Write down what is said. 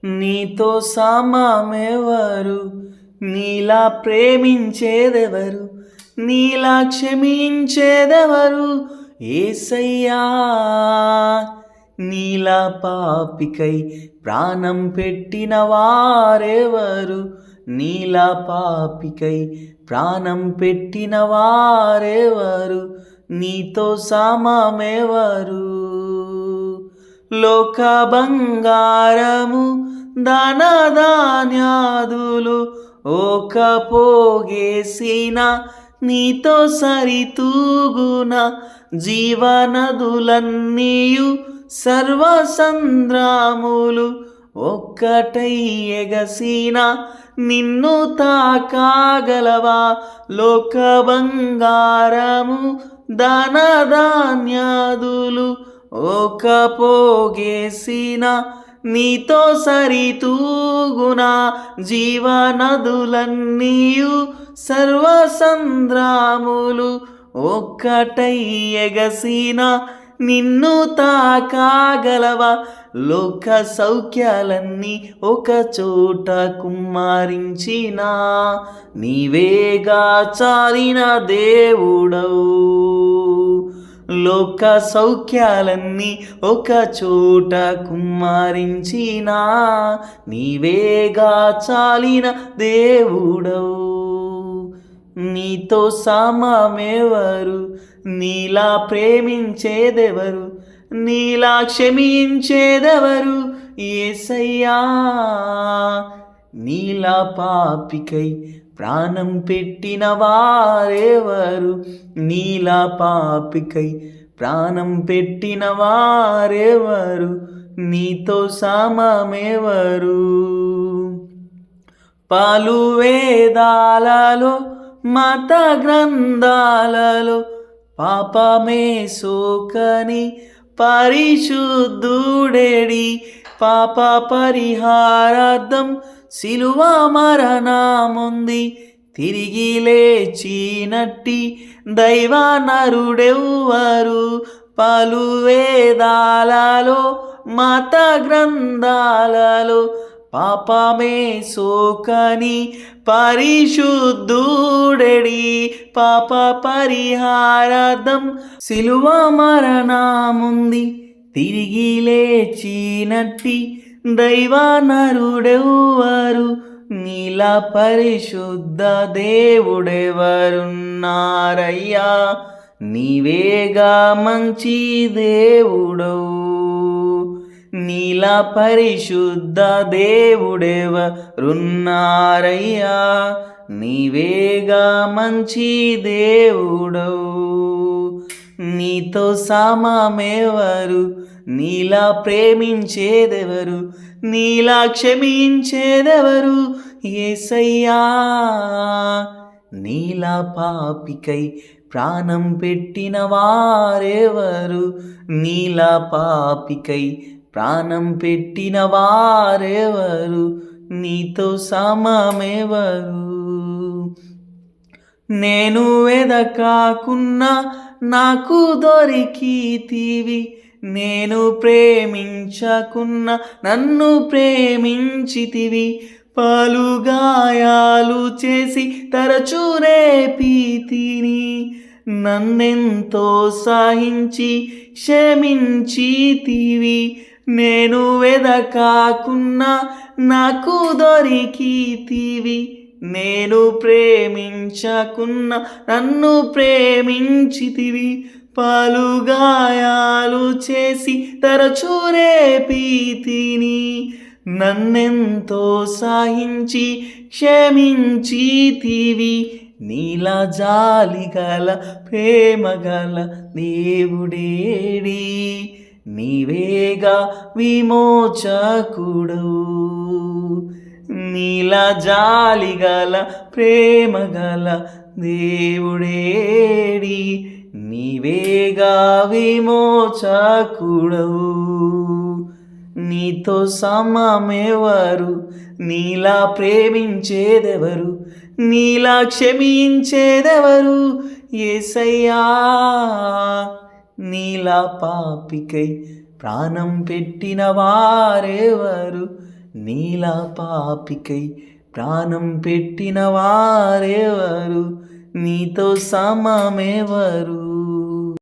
నీతో సమమెవరు? నీలా ప్రేమించేదెవరు? నీలా క్షమించేదెవరు? యేసయ్యా. నీలా పాపికై ప్రాణం పెట్టిన వారెవరు? నీలా పాపికై ప్రాణం పెట్టిన వారెవరు? నీతో సమమెవరు? లోక బంగారము ధనధాన్యాదులు పోగేసిన నీతో సరితూగున జీవనదులన్నీయు సర్వసంద్రాములు ఒక్కటై ఎగసిన నిన్ను తాకాగలవా? లోక బంగారము ధనధాన్యాదులు పోగేసిన నీతో సరితూగున జీవనదులన్నీయు సర్వసంద్రాములు ఒక్కటై ఎగసిన నిన్ను తాకాగలవా? లోక సౌఖ్యాలన్నీ ఒక చోట కుమ్మరించిన నీవేగా చాలిన దేవుడవు. లోక సౌఖ్యాలన్నీ ఒక చోట కుమ్మరించిన నీవేగా చాలిన దేవుడవు. నీతో సమమెవరు? నీలా ప్రేమించేదెవరు? నీలా క్షమించేదెవరు? యేసయ్యా. నీలా పాపికై ప్రాణం పెట్టిన వారెవరు? నీలా పాపికై ప్రాణం పెట్టిన వారెవరు? నీతో సమమెవరు? పలు వేదాలలో మత గ్రంథాలలో పాపమే సోకని పరిశుద్ధుడేడి పాప పరిహారార్థం శిలువ మరణముంది తిరిగి లేచినట్టి దైవ నరుడెవ్వరు? పలు వేదాలలో మత గ్రంథాలలో పాపమే సోకని పరిశుద్ధుడెడి పాప పరిహారార్థం శిలువ మరణముంది తిరిగి లేచినట్టి దైవ నరుడెవ్వరు? నీలా పరిశుద్ధ దేవుడెవరున్నారయ్యా? నీవేగా మంచి దేవుడవు. నీలా పరిశుద్ధ దేవుడెవరున్నారయ్యా? నీవేగా మంచి దేవుడవు. నీతో సమమెవరు? నీలా ప్రేమించేదెవరు? నీలా క్షమించేదెవరు? యేసయ్యా. నీలా పాపికై ప్రాణం పెట్టిన వారెవరు? నీలా పాపికై ప్రాణం పెట్టిన వారెవరు? నీతో సమమెవరు? నేను వెదకాకున్నా నాకు దొరికితివి, నేను ప్రేమించకున్నా నన్ను ప్రేమించితివి. పలు గాయాలు చేసి తరచు రేపితిని, నన్నెంతో సహించి క్షమించితివి. నేను వెదకాకున్నా నాకు దొరికితివి, నేను ప్రేమించకున్నా నన్ను ప్రేమించితివి. పలు గాయాలు చేసి తరచు రేపితిని, నన్నెంతో సహించి క్షమించితివి. నీలా జాలిగల ప్రేమగల దేవుడేడి? నీవేగా విమోచకుడవు. నీలా జాలిగల ప్రేమగల దేవుడేడి? నీవేగా విమోచకుడవు. నీతో సమమెవరు? నీలా ప్రేమించేదెవరు? నీలా క్షమించేదెవరు? యేసయ్యా. నీలా పాపికై ప్రాణం పెట్టిన వారెవరు? నీలా పాపికై ప్రాణం పెట్టిన వారెవరు, నీతో సమమెవరు.